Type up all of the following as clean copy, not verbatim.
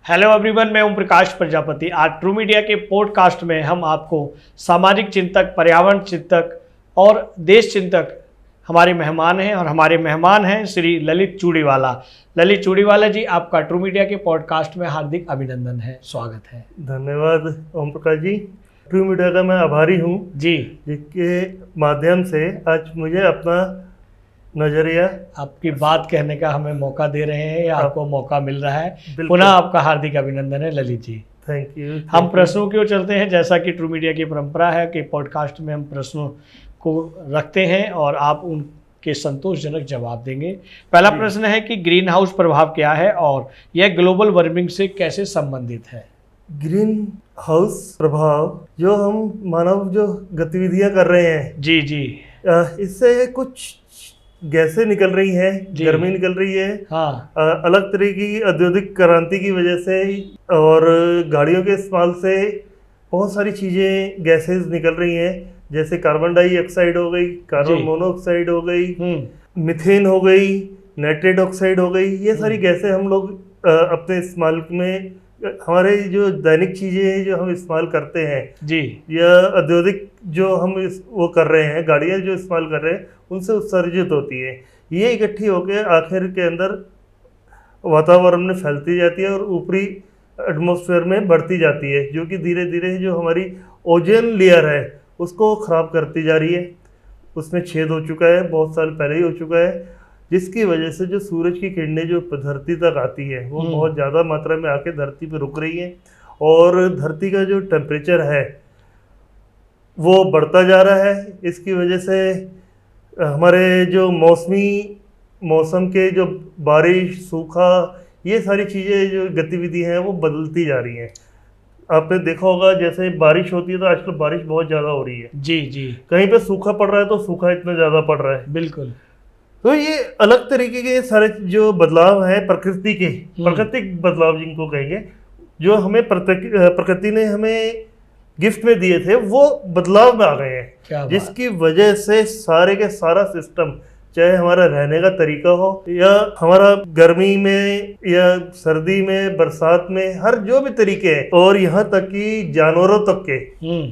Hello everyone, मैं ओम प्रकाश प्रजापति। आज true media के पॉडकास्ट में हम आपको सामाजिक चिंतक, पर्यावरण चिंतक और देश चिंतक हमारे मेहमान हैं और हमारे मेहमान हैं श्री ललित चूड़ीवाला। ललित चूड़ीवाला जी, आपका ट्रू मीडिया के पॉडकास्ट में हार्दिक अभिनंदन है, स्वागत है। धन्यवाद ओम प्रकाश जी। ट्रू मीडिया का मैं आभारी हूँ जी, जिसके माध्यम से आज मुझे अपना नजरिया, आपकी बात कहने का हमें मौका दे रहे हैं या आपको मौका मिल रहा है। पुनः आपका हार्दिक अभिनंदन है ललित जी। Thank you. हम प्रश्नों की ओर चलते हैं। जैसा कि ट्रू मीडिया की परंपरा है कि पॉडकास्ट में हम प्रश्नों को रखते हैं और आप उनके संतोषजनक जवाब देंगे। पहला प्रश्न है कि ग्रीन हाउस प्रभाव क्या है और यह ग्लोबल वार्मिंग से कैसे संबंधित है? ग्रीन हाउस प्रभाव जो हम मानव जो गतिविधियां कर रहे हैं जी जी, इससे कुछ गैसें निकल रही हैं, गर्मी निकल रही है। हाँ। अलग तरह की औद्योगिक क्रांति की वजह से और गाड़ियों के इस्तेमाल से बहुत सारी चीज़ें गैसेज निकल रही हैं, जैसे कार्बन डाइऑक्साइड हो गई, कार्बन मोनोऑक्साइड हो गई, मीथेन हो गई, नाइट्रेट ऑक्साइड हो गई। ये सारी गैसें हम लोग अपने इस्तेमाल में, हमारे जो दैनिक चीज़ें जो हम इस्तेमाल करते हैं जी, या औद्योगिक जो हम वो कर रहे हैं, गाड़ियाँ जो इस्तेमाल कर रहे हैं, उनसे उत्सर्जित होती है। ये इकट्ठी होकर आखिर के अंदर वातावरण में फैलती जाती है और ऊपरी एटमॉस्फेयर में बढ़ती जाती है, जो कि धीरे धीरे जो हमारी ओजोन लेयर है उसको ख़राब करती जा रही है। उसमें छेद हो चुका है, बहुत साल पहले ही हो चुका है, जिसकी वजह से जो सूरज की किरणें जो धरती तक आती है वो बहुत ज़्यादा मात्रा में आके धरती पर रुक रही है और धरती का जो टेम्परेचर है वो बढ़ता जा रहा है। इसकी वजह से हमारे जो मौसम के जो बारिश, सूखा, ये सारी चीज़ें जो गतिविधि हैं वो बदलती जा रही हैं। आपने देखा होगा जैसे बारिश होती है तो आजकल बारिश बहुत ज़्यादा हो रही है जी जी, कहीं पे सूखा पड़ रहा है तो सूखा इतना ज़्यादा पड़ रहा है। बिल्कुल। तो ये अलग तरीके के सारे जो बदलाव है प्रकृति के, प्राकृतिक बदलाव जिनको कहेंगे, जो हमें प्रकृति ने हमें गिफ्ट में दिए थे, वो बदलाव में आ गए हैं, जिसकी वजह से सारे के सारा सिस्टम, चाहे हमारा रहने का तरीका हो या हमारा गर्मी में या सर्दी में, बरसात में, हर जो भी तरीके हैं, और यहाँ तक कि जानवरों तक के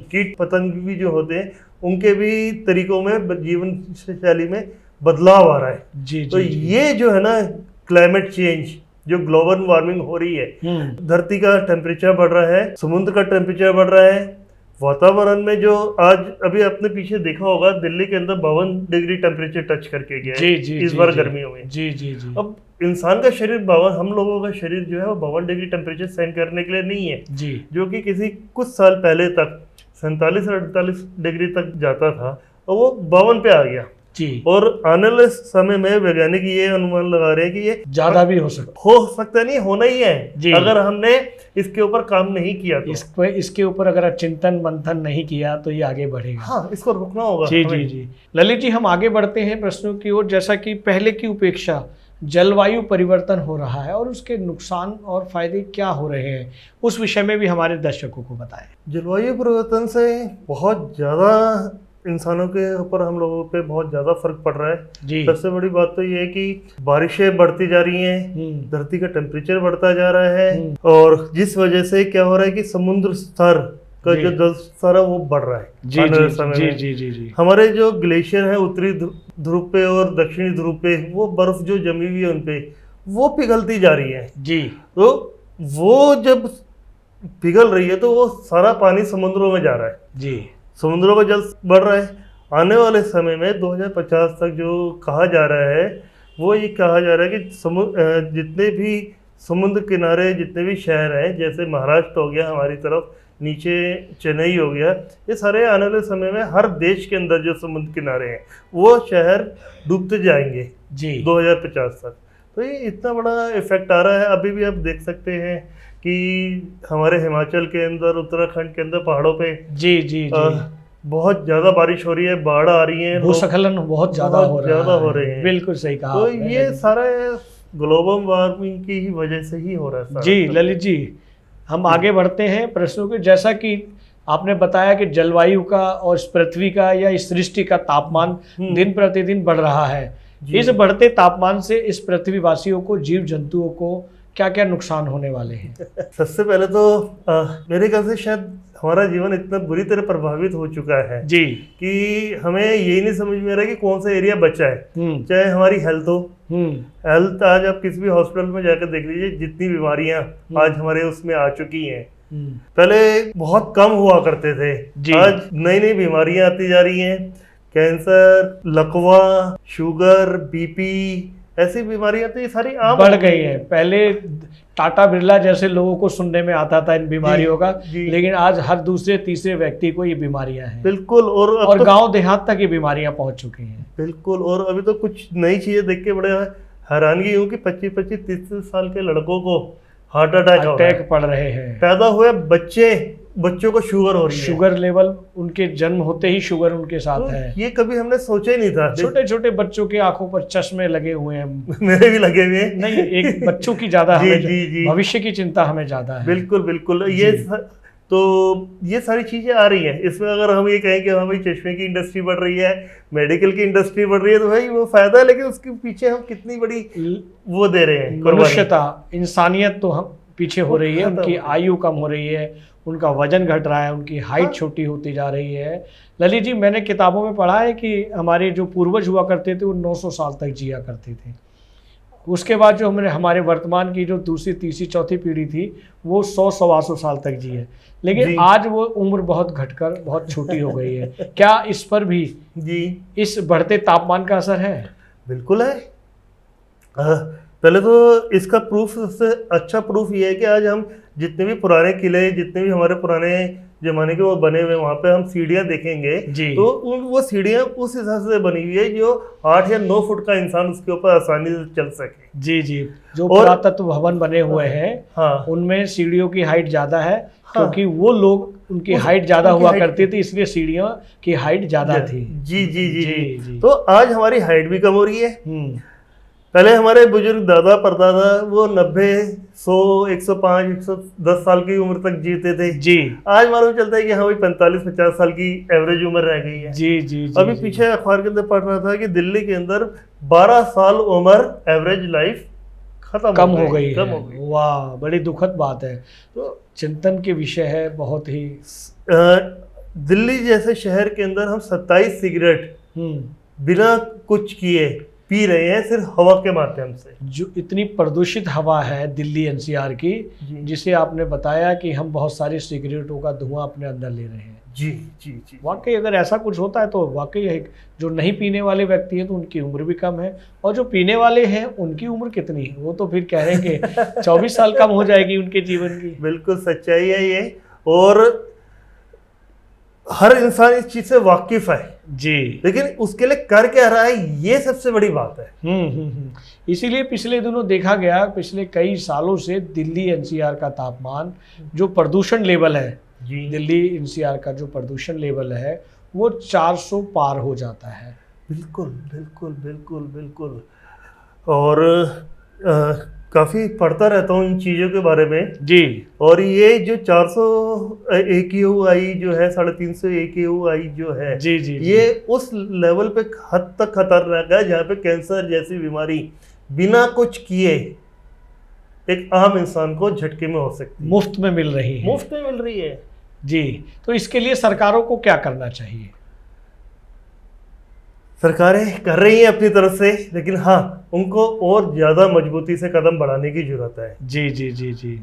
कीट पतंग भी जो होते हैं उनके भी तरीकों में, जीवन शैली में बदलाव आ रहा है जी। तो ये जो है ना क्लाइमेट चेंज, जो ग्लोबल वार्मिंग हो रही है, धरती का टेम्परेचर बढ़ रहा है, समुद्र का टेम्परेचर बढ़ रहा है, वातावरण में जो आज अभी आपने पीछे देखा होगा दिल्ली के अंदर 52 डिग्री टेम्परेचर टच करके गया है इस बार गर्मियों में जी जी जी। अब इंसान का शरीर 52, हम लोगों का शरीर जो है वो 52 डिग्री टेम्परेचर सहन करने के लिए नहीं है जी, जो कि किसी कुछ साल पहले तक 47 और 48 डिग्री तक जाता था और वो 52 पे आ गया जी। और आने वाले समय में वैज्ञानिक ये अनुमान लगा रहे हैं कि ये ज्यादा भी हो सकता नहीं, होना ही है अगर हमने इसके ऊपर काम नहीं किया तो। इसके ऊपर अगर चिंतन मंथन नहीं किया तो ये आगे बढ़ेगा। हाँ, इसको रोकना होगा जी जी जी। ललित जी, हम आगे बढ़ते हैं प्रश्नों की ओर। जैसा कि पहले की उपेक्षा जलवायु परिवर्तन हो रहा है और उसके नुकसान और फायदे क्या हो रहे हैं, उस विषय में भी हमारे दर्शकों को बताएं। जलवायु परिवर्तन से बहुत ज़्यादा इंसानों के ऊपर, हम लोगों पे बहुत ज़्यादा फर्क पड़ रहा है जी। सबसे बड़ी बात तो ये है कि बारिशें बढ़ती जा रही हैं, धरती का टेम्परेचर बढ़ता जा रहा है, और जिस वजह से क्या हो रहा है कि समुद्र स्तर का जो जल स्तर है वो बढ़ रहा है जी जी जी जी जी। हमारे जो ग्लेशियर है उत्तरी ध्रुव पे और दक्षिणी ध्रुव पे, वो बर्फ जो जमी हुई है उनपे वो पिघलती जा रही है जी। तो वो जब पिघल रही है तो वो सारा पानी समुद्रों में जा रहा है जी, समुद्रों का जल बढ़ रहा है। आने वाले समय में 2050 तक जो कहा जा रहा है, वो ये कहा जा रहा है कि जितने भी समुद्र किनारे, जितने भी शहर हैं, जैसे महाराष्ट्र हो गया हमारी तरफ, नीचे चेन्नई हो गया, ये सारे आने वाले समय में हर देश के अंदर जो समुद्र किनारे हैं वो शहर डूबते जाएंगे जी 2050 तक। तो ये इतना बड़ा इफेक्ट आ रहा है। अभी भी आप देख सकते हैं कि हमारे हिमाचल के अंदर, उत्तराखंड के अंदर पहाड़ों पे जी जी जी बहुत ज्यादा बारिश हो रही है, बाढ़ आ रही है, भूस्खलन बहुत ज्यादा हो रहे हैं। बिल्कुल सही कहा। तो ये सारा ग्लोबल वार्मिंग की ही वजह से ही हो रहा है जी। ललित जी, हम आगे बढ़ते हैं प्रश्नों के। जैसा कि आपने बताया कि जलवायु का और इस पृथ्वी का या इस सृष्टि का तापमान दिन प्रतिदिन बढ़ रहा है। इस बढ़ते तापमान से इस पृथ्वीवासियों को, जीव जंतुओं को क्या क्या नुकसान होने वाले हैं? सबसे पहले तो मेरे ख्याल से शायद हमारा जीवन इतना बुरी तरह प्रभावित हो चुका है जी। कि हमें यही नहीं समझ में आ रहा कि कौन सा एरिया बचा है। चाहे हमारी हेल्थ हो, हेल्थ आज आप किसी भी हॉस्पिटल में जाकर देख लीजिए, जितनी बीमारियां आज हमारे उसमें आ चुकी हैं, पहले बहुत कम हुआ करते थे, आज नई नई बीमारियां आती जा रही हैं। कैंसर, लकवा, शुगर, बीपी, ऐसी बीमारियां तो ये सारी आम बढ़ गई है। पहले टाटा बिरला जैसे लोगों को सुनने में आता था इन बीमारियों का, लेकिन आज हर दूसरे तीसरे व्यक्ति को ये बीमारियां हैं। बिल्कुल। और तो गांव देहात तक ये बीमारियां पहुंच चुकी हैं। बिल्कुल। और अभी तो कुछ नई चीजें देख के बड़े हैरानगी हूँ कि 25-25, 30 साल के लड़कों को हार्ट अटैक पड़ रहे हैं। पैदा हुए बच्चों को शुगर हो रही है। शुगर लेवल उनके जन्म होते ही शुगर उनके साथ तो है। ये कभी हमने सोचा ही नहीं था। छोटे छोटे बच्चों की आंखों पर चश्मे लगे हुए हैं। मेरे भी लगे हुए हैं। नहीं, एक बच्चों की ज्यादा भविष्य की चिंता हमें ज्यादा है। बिल्कुल बिल्कुल। ये सारी चीजें आ रही हैं। इसमें अगर हम ये कहें कि हाँ भाई चश्मे की इंडस्ट्री बढ़ रही है, मेडिकल की इंडस्ट्री बढ़ रही है, तो भाई वो फायदा है, लेकिन उसके पीछे हम कितनी बड़ी वो दे रहे हैं, मनुष्यता, इंसानियत तो हम पीछे हो रही है। उनकी आयु कम हो रही है, उनका वजन घट रहा है, उनकी हाइट छोटी होती जा रही है। ललित जी, मैंने किताबों में पढ़ा है कि हमारे जो पूर्वज हुआ करते थे वो 900 साल तक जिया करते थे। उसके बाद जो हमारे वर्तमान की जो दूसरी, तीसरी, चौथी पीढ़ी थी वो 100-125 साल तक जी है, लेकिन आज वो उम्र बहुत घटकर बहुत छोटी हो गई है। क्या इस पर भी इस बढ़ते तापमान का असर है? बिल्कुल है। पहले तो इसका प्रूफ, सबसे अच्छा प्रूफ ये है कि आज हम जितने भी पुराने किले, जितने भी हमारे पुराने जमाने के वो बने हुए, वहाँ पे हम सीढ़ियाँ देखेंगे तो वो सीढ़ियाँ उस हिसाब से बनी हुई है जो 8 या 9 फुट का इंसान उसके ऊपर आसानी से चल सके। जी जी। जो पुरातत्व भवन बने हुए हैं उनमें सीढ़ियों की हाइट ज्यादा है, क्योंकि वो लोग उनकी हाइट ज्यादा हुआ करती थी, इसलिए सीढ़ियों की हाइट ज्यादा थी। जी जी जी जी। तो आज हमारी हाइट भी कम हो रही है। पहले हमारे बुजुर्ग दादा परदादा वो 90, 100, 105, 110 साल की उम्र तक जीते थे जी। आज मालूम चलता है कि हाँ भाई 45-50 साल की एवरेज उम्र रह गई है। जी जी। अभी पीछे अखबार के अंदर पढ़ रहा था कि दिल्ली के अंदर 12 साल उम्र एवरेज लाइफ कम हो गई। वाह, बड़ी दुखद बात है। तो चिंतन के विषय है बहुत ही। दिल्ली जैसे शहर के अंदर हम 27 सिगरेट बिना कुछ किए पी रहे हैं, सिर्फ हवा के माध्यम से। जो इतनी प्रदूषित हवा है दिल्ली एनसीआर की, जिसे आपने बताया कि हम बहुत सारी सिगरेटों का धुआं अपने अंदर ले रहे हैं। जी जी जी। वाकई अगर ऐसा कुछ होता है तो वाकई है, जो नहीं पीने वाले व्यक्ति हैं तो उनकी उम्र भी कम है, और जो पीने वाले हैं उनकी उम्र कितनी है, वो तो फिर कह रहे हैं कि 24 साल कम हो जाएगी उनके जीवन की। बिल्कुल सच्चाई है ये, और हर इंसान इस चीज से वाकिफ है जी, लेकिन उसके लिए कर क्या रहा है, ये सबसे बड़ी बात है। इसीलिए पिछले दिनों देखा गया, पिछले कई सालों से दिल्ली एनसीआर का तापमान, जो प्रदूषण लेवल है जी, दिल्ली एनसीआर का जो प्रदूषण लेवल है वो 400 पार हो जाता है। बिल्कुल बिल्कुल बिल्कुल बिल्कुल। और काफ़ी पढ़ता रहता हूँ इन चीज़ों के बारे में जी। और ये जो 400 AQI जो है, 350 AQI जो है जी जी, ये उस लेवल पे हद तक खतरनाक है जहाँ पे कैंसर जैसी बीमारी बिना कुछ किए एक आम इंसान को झटके में हो सकती है। मुफ्त में मिल रही है। मुफ्त में मिल रही है जी। तो इसके लिए सरकारों को क्या करना चाहिए? सरकारें कर रही हैं अपनी तरफ से, लेकिन हाँ उनको और ज़्यादा मजबूती से कदम बढ़ाने की जरूरत है। जी जी जी जी।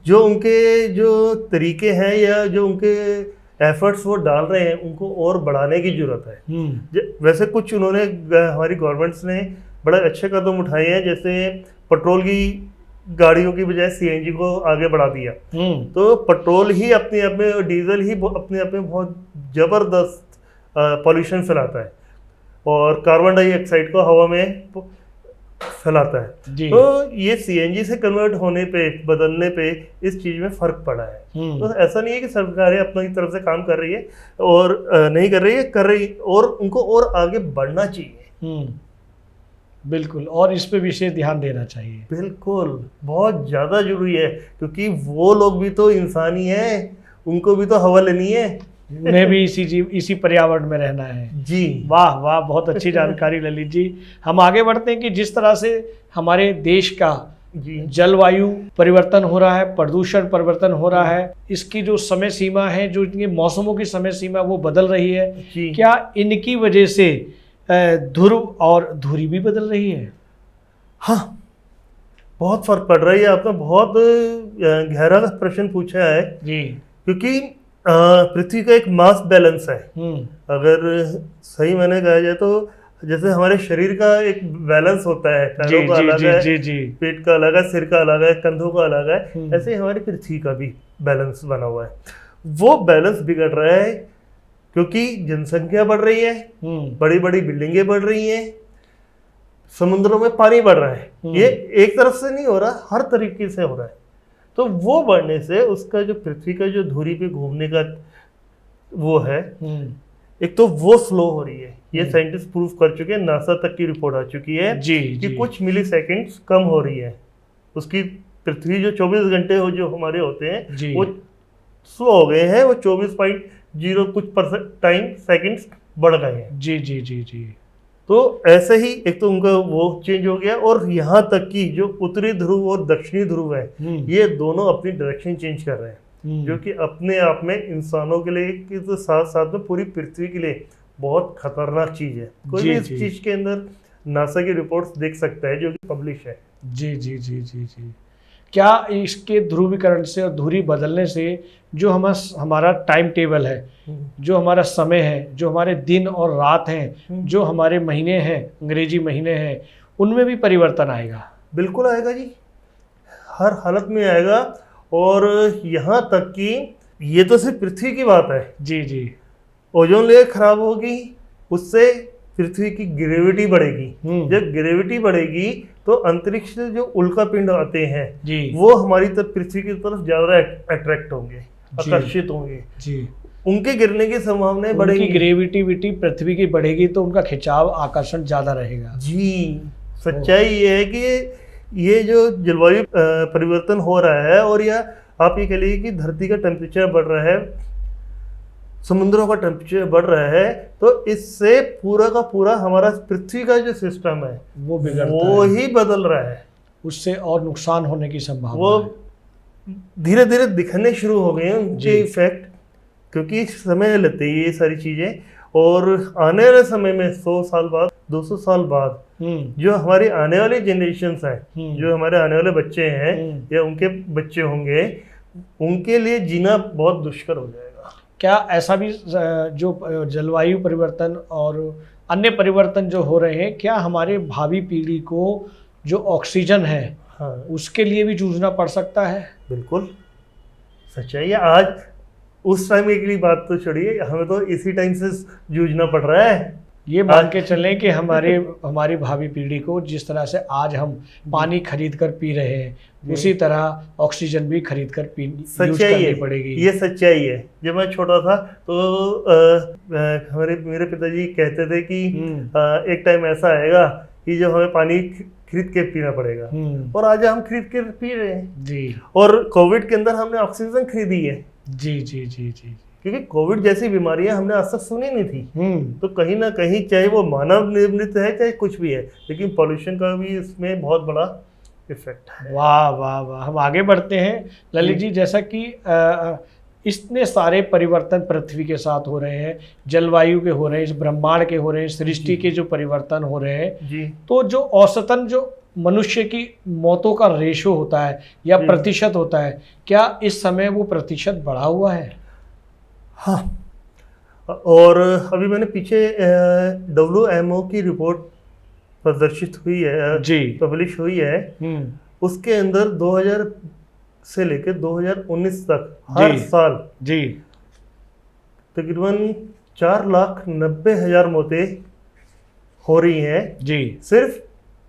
जो उनके जो तरीके हैं या जो उनके एफर्ट्स वो डाल रहे हैं उनको और बढ़ाने की जरूरत है। वैसे कुछ उन्होंने, हमारी गवर्नमेंट्स ने बड़े अच्छे कदम उठाए हैं, जैसे पेट्रोल की गाड़ियों की बजाय CNG को आगे बढ़ा दिया। तो पेट्रोल ही अपने आप में, डीजल ही अपने आप में बहुत ज़बरदस्त पॉल्यूशन फैलाता है और कार्बन डाइऑक्साइड को हवा में फैलाता है जी। तो ये CNG से कन्वर्ट होने पे, बदलने पे इस चीज में फर्क पड़ा है। तो ऐसा नहीं है कि सरकारें अपनी तरफ से काम कर रही है और नहीं कर रही है, कर रही, और उनको और आगे बढ़ना चाहिए। बिल्कुल, और इस पे विशेष ध्यान देना चाहिए। बिल्कुल, बहुत ज़्यादा जरूरी है, क्योंकि वो लोग भी तो इंसान ही हैं, उनको भी तो हवा लेनी है, उन्हें भी इसी पर्यावरण में रहना है जी। वाह वाह, बहुत अच्छी जानकारी ललित जी। हम आगे बढ़ते हैं कि जिस तरह से हमारे देश का जी जलवायु परिवर्तन हो रहा है, प्रदूषण परिवर्तन हो रहा है, इसकी जो समय सीमा है, जो इनके मौसमों की समय सीमा वो बदल रही है। जी क्या इनकी वजह से ध्रुव और धुरी भी बदल रही है? हाँ, बहुत फर्क पड़ रहा है। ये आपने बहुत गहरा प्रश्न पूछा है, जी। क्योंकि पृथ्वी का एक मास बैलेंस है। अगर सही मैंने कहा जाए तो जैसे हमारे शरीर का एक बैलेंस होता है, पैरों का अलग है, पेट का अलग है, सिर का अलग है, कंधों का अलग है, ऐसे ही हमारी पृथ्वी का भी बैलेंस बना हुआ है। वो बैलेंस बिगड़ रहा है क्योंकि जनसंख्या बढ़ रही है, बड़ी बड़ी बिल्डिंगें बढ़ रही हैं, समुद्रों में पानी बढ़ रहा है। ये एक तरफ से नहीं हो रहा, हर तरीके से हो रहा है। तो वो बढ़ने से उसका जो पृथ्वी का जो धुरी पे घूमने का वो है, एक तो वो स्लो हो रही है। ये साइंटिस्ट प्रूव कर चुके हैं, नासा तक की रिपोर्ट आ चुकी है कि कुछ मिली सेकेंड्स कम हो रही है उसकी। पृथ्वी जो 24 घंटे हो जो हमारे होते हैं वो स्लो हो गए हैं, वो 24.0 कुछ टाइम सेकेंड्स बढ़ गए हैं। जी। तो ऐसे ही एक तो उनका वो चेंज हो गया, और यहाँ तक कि जो उत्तरी ध्रुव और दक्षिणी ध्रुव है ये दोनों अपनी डायरेक्शन चेंज कर रहे हैं, जो कि अपने आप में इंसानों के लिए कि तो साथ साथ में पूरी पृथ्वी के लिए बहुत खतरनाक चीज है। कोई भी इस चीज के अंदर नासा की रिपोर्ट्स देख सकता है जो कि पब्लिश है। जी। क्या इसके ध्रुवीकरण से और धुरी बदलने से जो हमारा टाइम टेबल है, जो हमारा समय है, जो हमारे दिन और रात हैं, जो हमारे महीने हैं, अंग्रेजी महीने हैं, उनमें भी परिवर्तन आएगा? बिल्कुल आएगा जी, हर हालत में आएगा। और यहाँ तक कि ये तो सिर्फ पृथ्वी की बात है। जी। ओजोन लेयर खराब होगी, उससे पृथ्वी की ग्रेविटी बढ़ेगी। जब ग्रेविटी बढ़ेगी तो अंतरिक्ष से जो उल्का पिंड आते हैं वो हमारी तरफ पृथ्वी की तरफ ज्यादा अट्रैक्ट होंगे, आकर्षित होंगे जी। उनके गिरने की संभावना बढ़ेगी, उनकी ग्रेविटी पृथ्वी की बढ़ेगी तो उनका खिंचाव आकर्षण ज्यादा रहेगा जी। सच्चाई ये है कि ये जो जलवायु परिवर्तन हो रहा है, और या आप ये कह लीजिए कि धरती का टेम्परेचर बढ़ रहा है, समुद्रों का टेम्परेचर बढ़ रहा है, तो इससे पूरा का पूरा हमारा पृथ्वी का जो सिस्टम है वो ही बदल रहा है। उससे और नुकसान होने की संभावना वो धीरे धीरे दिखने शुरू हो गए हैं उनके इफेक्ट, क्योंकि समय लेते हैं ये सारी चीजें। और आने वाले समय में 100 साल बाद, 200 साल बाद जो हमारी आने वाली जनरेशन्स हैं, जो हमारे आने वाले बच्चे हैं या उनके बच्चे होंगे, उनके लिए जीना बहुत दुष्कर हो जाएगा। क्या ऐसा भी जो जलवायु परिवर्तन और अन्य परिवर्तन जो हो रहे हैं, क्या हमारे भावी पीढ़ी को जो ऑक्सीजन है उसके लिए भी जूझना पड़ सकता है? बिल्कुल सच्चाई है। आज उस टाइम की बात तो छोड़िए, हमें तो इसी टाइम से जूझना पड़ रहा है। ये मान के चलें कि हमारी भावी पीढ़ी को जिस तरह से आज हम पानी खरीद कर पी रहे हैं, उसी तरह ऑक्सीजन भी खरीद कर यूज करनी पड़ेगी। ये सच्चाई है। जब मैं छोटा था तो मेरे पिताजी कहते थे कि एक टाइम ऐसा आएगा कि जब हमें पानी खरीद के पीना पड़ेगा, और आज हम खरीद के पी रहे हैं जी। और कोविड के अंदर हमने ऑक्सीजन खरीदी है जी, क्योंकि कोविड जैसी बीमारियां हमने आज तक सुनी नहीं थी। तो कहीं ना कहीं चाहे वो मानव निर्मित है चाहे कुछ भी है, लेकिन पॉल्यूशन का भी इसमें बहुत बड़ा इफेक्ट है। वाह वाह वाह। हम आगे बढ़ते हैं ललित जी। जैसा कि इतने सारे परिवर्तन पृथ्वी के साथ हो रहे हैं, जलवायु के हो रहे हैं, इस ब्रह्मांड के हो रहे हैं, सृष्टि के जो परिवर्तन हो रहे हैं जी, तो जो औसतन जो मनुष्य की मौतों का रेशो होता है या प्रतिशत होता है, क्या इस समय वो प्रतिशत बढ़ा हुआ है? हाँ, और अभी मैंने पीछे WMO की रिपोर्ट प्रदर्शित हुई है जी, पब्लिश हुई है। उसके अंदर 2000 से लेकर 2019 तक हर साल जी तकरीबन 4,90,000 मौतें हो रही हैं जी, सिर्फ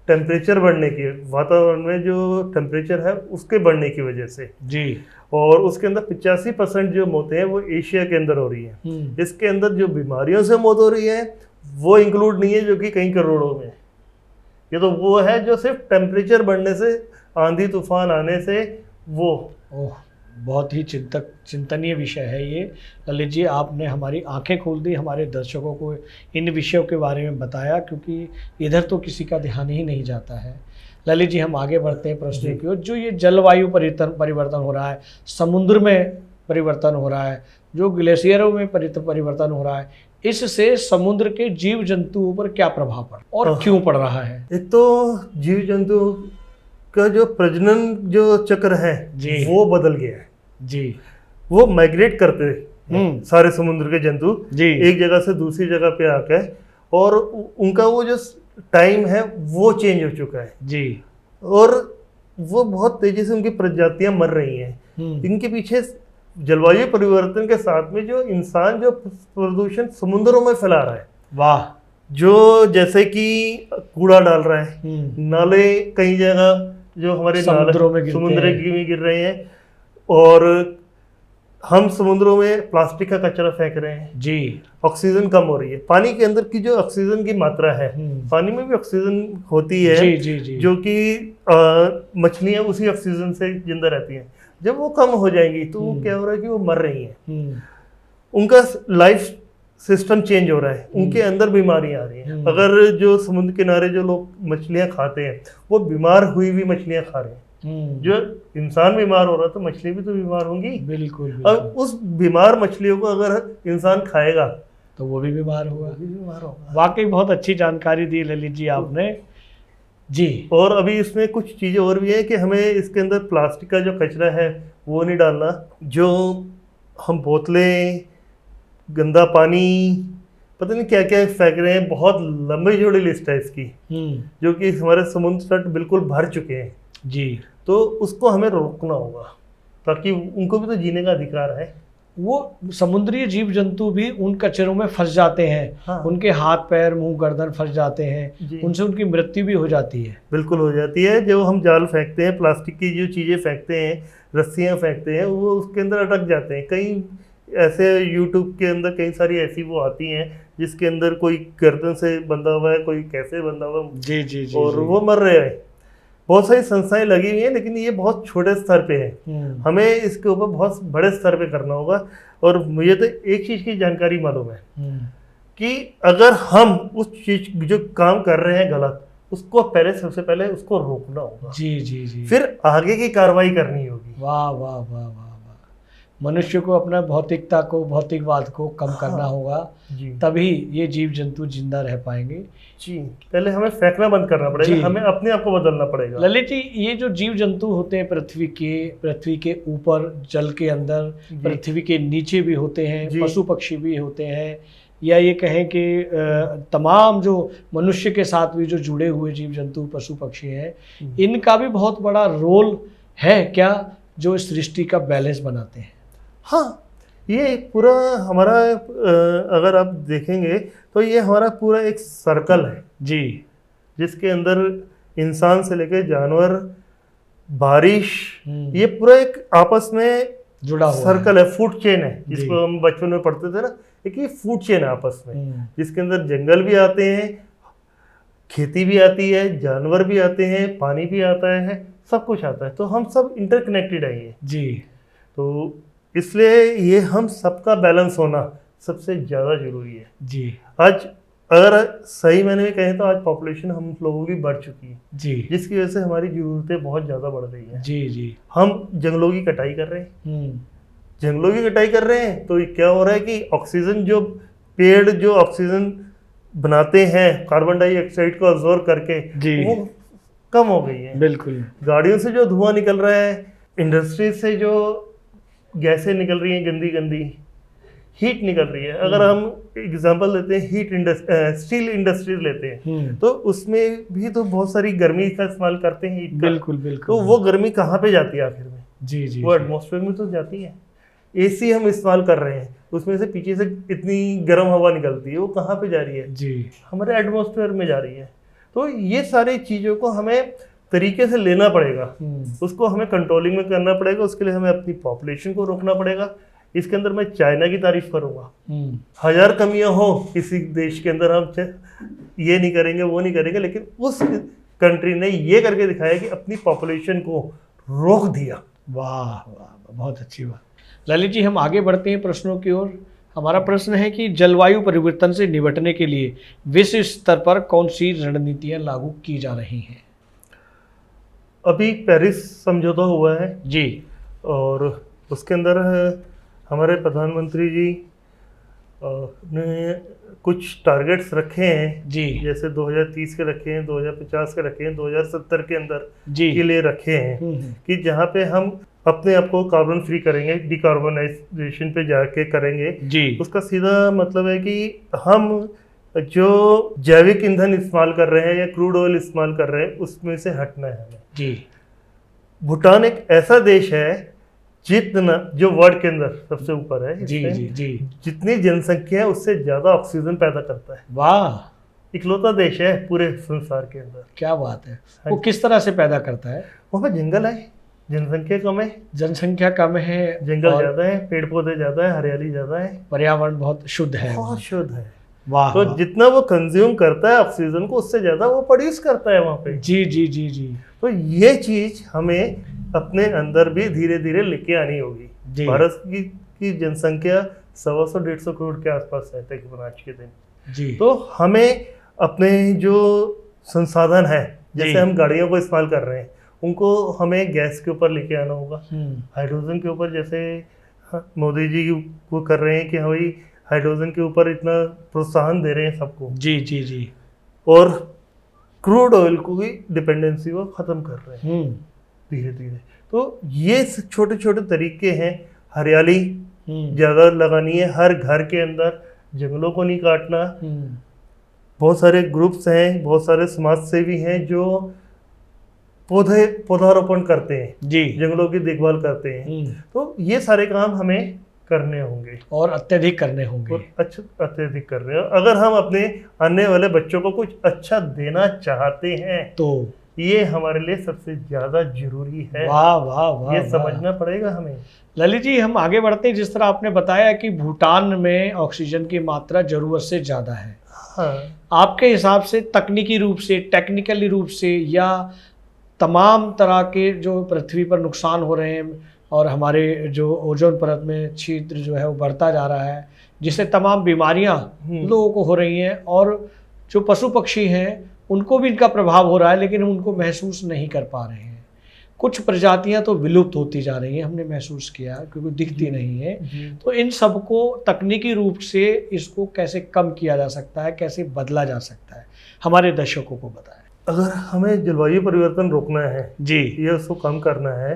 टेम्परेचर बढ़ने की, वातावरण में जो टेम्परेचर है उसके बढ़ने की वजह से जी। और उसके अंदर 85% जो मौतें हैं वो एशिया के अंदर हो रही हैं। इसके अंदर जो बीमारियों से मौत हो रही है वो इंक्लूड नहीं है, जो कि कई करोड़ों में। ये तो वो है जो सिर्फ टेम्परेचर बढ़ने से, आंधी तूफान आने से वो। बहुत ही चिंतनीय विषय है ये ललित जी। आपने हमारी आंखें खोल दी, हमारे दर्शकों को इन विषयों के बारे में बताया, क्योंकि इधर तो किसी का ध्यान ही नहीं जाता है। ललित जी हम आगे बढ़ते हैं प्रश्न की ओर। जो ये जलवायु परिवर्तन हो रहा है, समुद्र में परिवर्तन हो रहा है, जो ग्लेशियरों में परिवर्तन हो रहा है, इससे समुद्र के जीव जंतुओं पर क्या प्रभाव पड़ और क्यों पड़ रहा है? एक तो जीव जंतु का जो प्रजनन जो चक्र है जी। वो बदल गया है जी। वो माइग्रेट करते हैं सारे समुद्र के जंतु जी। एक जगह से दूसरी जगह पे आके, और उनका वो जो टाइम है वो चेंज हो चुका है जी। और वो बहुत तेजी से उनकी प्रजातियां मर रही हैं। इनके पीछे जलवायु परिवर्तन के साथ में जो इंसान जो प्रदूषण समुद्रों में फैला रहा है, वाह, जो जैसे कि कूड़ा डाल रहा है, नाले कई जगह जो हमारे समुद्रों में समुद्र में गिर रहे हैं, और हम समुद्रों में प्लास्टिक का कचरा फेंक रहे हैं जी। ऑक्सीजन कम हो रही है। पानी के अंदर की जो ऑक्सीजन की मात्रा है, पानी में भी ऑक्सीजन होती है जी, जी, जी। जो कि मछलियां उसी ऑक्सीजन से जिंदा रहती हैं। जब वो कम हो जाएंगी तो वो क्या हो रहा है कि वो मर रही हैं, उनका लाइफ सिस्टम चेंज हो रहा है, उनके अंदर बीमारियां आ रही हैं। अगर जो समुद्र किनारे जो लोग मछलियां खाते हैं वो बीमार हुई हुई मछलियां खा रहे हैं, जो इंसान बीमार हो रहा तो मछली भी तो बीमार होंगी। बिल्कुल, बिल्कुल। अब उस बीमार मछलियों को अगर इंसान खाएगा तो वो भी बीमार होगा। वाकई बहुत अच्छी जानकारी दी ललित जी आपने जी। और अभी इसमें कुछ चीज़ें और भी है कि हमें इसके अंदर प्लास्टिक का जो कचरा है वो नहीं डालना, जो हम बोतलें, गंदा पानी, पता नहीं क्या क्या फेंक रहे हैं, बहुत लंबी जोड़ी लिस्ट है इसकी, जो कि हमारे समुद्र तट बिल्कुल भर चुके हैं जी। तो उसको हमें रोकना होगा ताकि उनको भी तो जीने का अधिकार है। वो समुद्री जीव जंतु भी उन कचरों में फंस जाते हैं। हाँ। उनके हाथ पैर मुंह गर्दन फंस जाते हैं, उनसे उनकी मृत्यु भी हो जाती है। बिल्कुल हो जाती है। जो हम जाल फेंकते हैं, प्लास्टिक की जो चीज़ें फेंकते हैं, रस्सियाँ फेंकते हैं, वो उसके अंदर अटक जाते हैं। कई ऐसे यूट्यूब के अंदर कई सारी ऐसी वो आती हैं जिसके अंदर कोई गर्दन से बंधा हुआ है, कोई कैसे बंधा हुआ है, जी जी जी, और जी। वो मर रहे हैं। बहुत सारी संस्थाएं लगी हुई हैं, लेकिन ये बहुत छोटे स्तर पे है। हमें इसके ऊपर बहुत बड़े स्तर पे करना होगा। और मुझे तो एक चीज़ की जानकारी मालूम है कि अगर हम उस चीज जो काम कर रहे हैं गलत, उसको पहले सबसे पहले उसको रोकना होगा। जी जी जी। फिर आगे की कार्रवाई करनी होगी। वाह वाह वाह वाह वाह। मनुष्य को अपना भौतिकता को, भौतिकवाद को कम करना होगा, तभी ये जीव जंतु जिंदा रह पाएंगे। जी, पहले हमें फेंकना बंद करना पड़ेगा, हमें अपने आप को बदलना पड़ेगा। ललित जी, ये जो जीव जंतु होते हैं पृथ्वी के ऊपर, जल के अंदर, पृथ्वी के नीचे भी होते हैं, पशु पक्षी भी होते हैं, या ये कहें कि तमाम जो मनुष्य के साथ भी जो जुड़े हुए जीव जंतु पशु पक्षी हैं, इनका भी बहुत बड़ा रोल है क्या, जो इस सृष्टि का बैलेंस बनाते हैं? हाँ, ये पूरा हमारा अगर आप देखेंगे तो ये हमारा पूरा एक सर्कल है जी, जिसके अंदर इंसान से लेकर जानवर, बारिश, ये पूरा एक आपस में जुड़ा हुआ सर्कल है, फूड चेन है, जिसको हम बचपन में पढ़ते थे ना। एक ये फूड चेन है आपस में, जिसके अंदर जंगल भी आते हैं, खेती भी आती है, जानवर भी आते हैं, पानी भी आता है, सब कुछ आता है। तो हम सब इंटरकनेक्टेड है ये जी। तो इसलिए ये हम सबका बैलेंस होना सबसे ज़्यादा जरूरी है जी। आज अगर सही मैंने भी कहें तो आज पॉपुलेशन हम लोगों की बढ़ चुकी है जी, जिसकी वजह से हमारी ज़रूरतें बहुत ज़्यादा बढ़ रही हैं। जी जी। हम जंगलों की कटाई कर रहे हैं, जंगलों की कटाई कर रहे हैं, तो क्या हो रहा है कि ऑक्सीजन, जो पेड़ जो ऑक्सीजन बनाते हैं कार्बन डाइऑक्साइड को अब्जॉर्ब करके, वो कम हो गई है। बिल्कुल। गाड़ियों से जो धुआं निकल रहा है, इंडस्ट्री से जो गैसें निकल रही हैं, गंदी गंदी हीट निकल रही है। अगर हम एग्जांपल लेते हैं स्टील इंडस्ट्रीज लेते हैं, तो उसमें भी तो बहुत सारी गर्मी का इस्तेमाल करते हैं, हीट का। बिल्कुल बिल्कुल। तो वो गर्मी कहाँ पे जाती है आखिर में? जी जी। वो एटमॉस्फेयर में तो जाती है। एसी हम इस्तेमाल कर रहे हैं, उसमें से पीछे से इतनी गर्म हवा निकलती है, वो कहाँ पे जा रही है? जी, हमारे एटमॉस्फेयर में जा रही है। तो ये सारी चीज़ों को हमें तरीके से लेना पड़ेगा, उसको हमें कंट्रोलिंग में करना पड़ेगा। उसके लिए हमें अपनी पॉपुलेशन को रोकना पड़ेगा। इसके अंदर मैं चाइना की तारीफ करूंगा। 1000 कमियां हो किसी देश के अंदर, हम ये नहीं करेंगे वो नहीं करेंगे, लेकिन उस कंट्री ने ये करके दिखाया कि अपनी पॉपुलेशन को रोक दिया। वाह वाह, बहुत अच्छी बात। ललित जी, हम आगे बढ़ते हैं प्रश्नों की ओर। हमारा प्रश्न है कि जलवायु परिवर्तन से निपटने के लिए विश्व स्तर पर कौन सी रणनीतियाँ लागू की जा रही हैं? अभी पेरिस समझौता हुआ है जी, और उसके अंदर हमारे प्रधानमंत्री जी ने कुछ टारगेट्स रखे हैं जी, जैसे 2030 के रखे हैं, 2050 के रखे हैं, 2070 के अंदर जी। के लिए रखे हैं कि जहाँ पे हम अपने आप को कार्बन फ्री करेंगे, डिकार्बोनाइजेशन पे जाके करेंगे। जी, उसका सीधा मतलब है कि हम जो जैविक ईंधन इस्तेमाल कर रहे हैं या क्रूड ऑयल इस्तेमाल कर रहे हैं उसमें से हटना है हमें। जी, भूटान एक ऐसा देश है जितना जो वर्ल्ड के अंदर सबसे ऊपर है, जी, इसमें जी, जी। जितनी जनसंख्या है उससे ज्यादा ऑक्सीजन पैदा करता है। वाह, इकलौता देश है पूरे संसार के अंदर। क्या बात है। वो किस तरह से पैदा करता है? वहाँ पे जंगल है, जनसंख्या कम है, जनसंख्या कम है, जंगल और ज्यादा है, पेड़ पौधे ज्यादा है, हरियाली ज्यादा है, पर्यावरण बहुत शुद्ध है। बहुत शुद्ध है। वाह, तो वाह। जितना वो कंज्यूम करता है ऑक्सीजन को उससे ज्यादा वो प्रोड्यूस करता है वहाँ पे। जी, जी, जी, जी, तो ये चीज हमें अपने अंदर भी धीरे धीरे लेके आनी होगी। जी। भारत की जनसंख्या 125-150 करोड़ के आसपास है तकरीबन आज के दिन। जी, तो हमें अपने जो संसाधन है, जी। जैसे हम गाड़ियों को इस्तेमाल कर रहे हैं, उनको हमें गैस के ऊपर लेके आना होगा, हाइड्रोजन के ऊपर। जैसे मोदी जी वो कर रहे हैं कि हाँ भाई हाइड्रोजन के ऊपर इतना प्रोत्साहन दे रहे हैं सबको, जी, जी, जी। और क्रूड ऑयल को भी डिपेंडेंसी को ख़त्म कर रहे हैं धीरे धीरे। तो ये छोटे छोटे तरीके हैं। हरियाली ज़्यादा लगानी है हर घर के अंदर, जंगलों को नहीं काटना। बहुत सारे ग्रुप्स हैं, बहुत सारे समाज सेवी हैं जो पौधारोपण करते हैं, जी, जंगलों की देखभाल करते हैं। तो ये सारे काम हमें करने होंगे और अत्यधिक करने होंगे। और अत्यधिक कर रहे हैं। अगर हम अपने आने वाले बच्चों को कुछ अच्छा देना चाहते हैं तो ये हमारे लिए सबसे ज्यादा जरूरी है। वाह, वाह, वाह, ये वाह। समझना पड़ेगा हमें। ललित जी, हम आगे बढ़ते हैं। जिस तरह आपने बताया कि भूटान में ऑक्सीजन की मात्रा जरूरत से ज़्यादा है, हाँ, आपके हिसाब से तकनीकी रूप से, टेक्निकली रूप से, या तमाम तरह के जो पृथ्वी पर नुकसान हो रहे हैं और हमारे जो ओजोन परत में छिद्र जो है वो बढ़ता जा रहा है, जिससे तमाम बीमारियां लोगों को हो रही हैं, और जो पशु पक्षी हैं उनको भी इनका प्रभाव हो रहा है, लेकिन उनको महसूस नहीं कर पा रहे हैं। कुछ प्रजातियां तो विलुप्त होती जा रही हैं, हमने महसूस किया, क्योंकि दिखती नहीं है। तो इन सबको तकनीकी रूप से इसको कैसे कम किया जा सकता है, कैसे बदला जा सकता है, हमारे दर्शकों को बताएं। अगर हमें जलवायु परिवर्तन रोकना है जी, ये उसको कम करना है,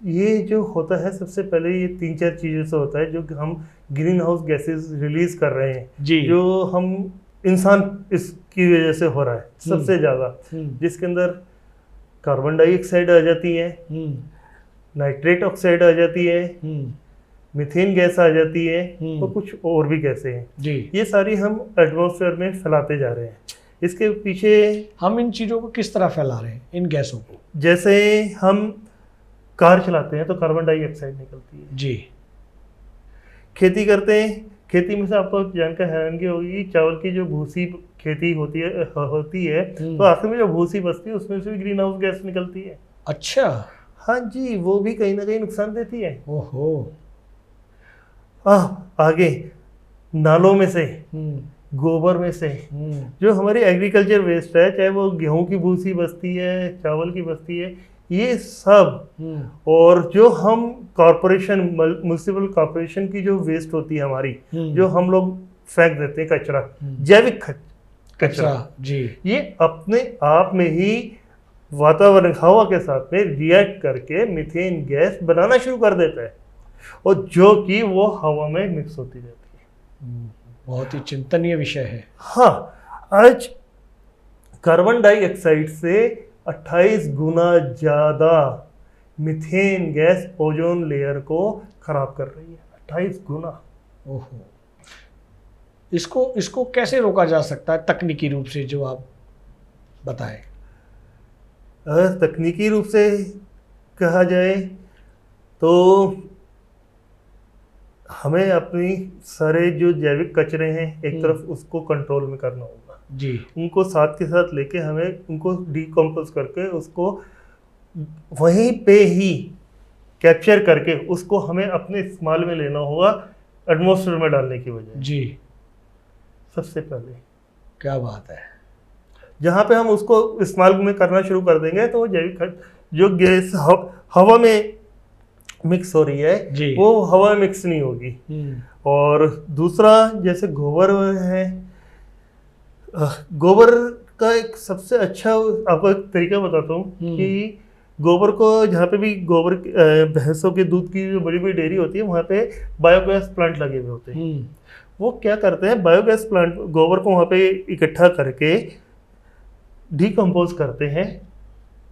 ये जो होता है सबसे पहले ये 3-4 चीज़ों से होता है जो कि हम ग्रीन हाउस गैसेस रिलीज कर रहे हैं, जी, जो हम इंसान इसकी वजह से हो रहा है सबसे ज़्यादा, जिसके अंदर कार्बन डाइऑक्साइड आ जाती है, नाइट्रेट ऑक्साइड आ जाती है, मीथेन गैस आ जाती है, और कुछ और भी गैसें हैं। जी, ये सारी हम एटमॉस्फेयर में फैलाते जा रहे हैं। इसके पीछे हम इन चीज़ों को किस तरह फैला रहे हैं, इन गैसों को? जैसे हम कार चलाते हैं तो कार्बन डाइऑक्साइड निकलती है। जी, खेती करते हैं, खेती में से आपको जानकर हैरानगी होगी, चावल की जो भूसी खेती होती है तो आखिर में जो भूसी बचती है उसमें से भी ग्रीन हाउस गैस निकलती है। अच्छा, हाँ जी, वो भी कहीं ना कहीं नुकसान देती है। ओहो। आगे नालों में से, गोबर में से, जो हमारी एग्रीकल्चर वेस्ट है, चाहे वो गेहूं की भूसी बचती है, चावल की बचती है, ये सब, और जो हम कॉरपोरेशन, म्युनिसिपल कॉरपोरेशन की जो वेस्ट होती है हमारी, जो हम लोग फेंक देते हैं कचरा, जैविक कचरा, जी, ये अपने आप में ही वातावरण, हवा के साथ में रिएक्ट करके मीथेन गैस बनाना शुरू कर देता है, और जो कि वो हवा में मिक्स होती रहती है। बहुत ही चिंतनीय विषय है। हाँ, आज कार्बन डाइऑक्साइड से 28 गुना ज़्यादा मीथेन गैस ओजोन लेयर को खराब कर रही है। 28 गुना। ओहो। इसको कैसे रोका जा सकता है तकनीकी रूप से, जो आप बताएं? अगर तकनीकी रूप से कहा जाए तो हमें अपनी सारे जो जैविक कचरे हैं एक तरफ उसको कंट्रोल में करना होगा जी, उनको साथ के साथ लेके हमें उनको डिकम्पोज करके उसको वहीं पे ही कैप्चर करके उसको हमें अपने इस्तेमाल में लेना होगा, एटमॉस्फेयर में डालने की वजह जी। सबसे पहले क्या बात है। जहाँ पे हम उसको इस्तेमाल में करना शुरू कर देंगे तो वो जो गैस हवा में मिक्स हो रही है जी। वो हवा में मिक्स नहीं होगी। और दूसरा जैसे गोबर है, गोबर का एक सबसे अच्छा आपको एक तरीका बताता हूँ कि गोबर को जहाँ पे भी गोबर भैंसों के दूध की जो बड़ी बड़ी डेयरी होती है वहाँ पे बायोगैस प्लांट लगे हुए होते हैं। वो क्या करते हैं, बायोगैस प्लांट गोबर को वहाँ पे इकट्ठा करके डिकम्पोज करते हैं,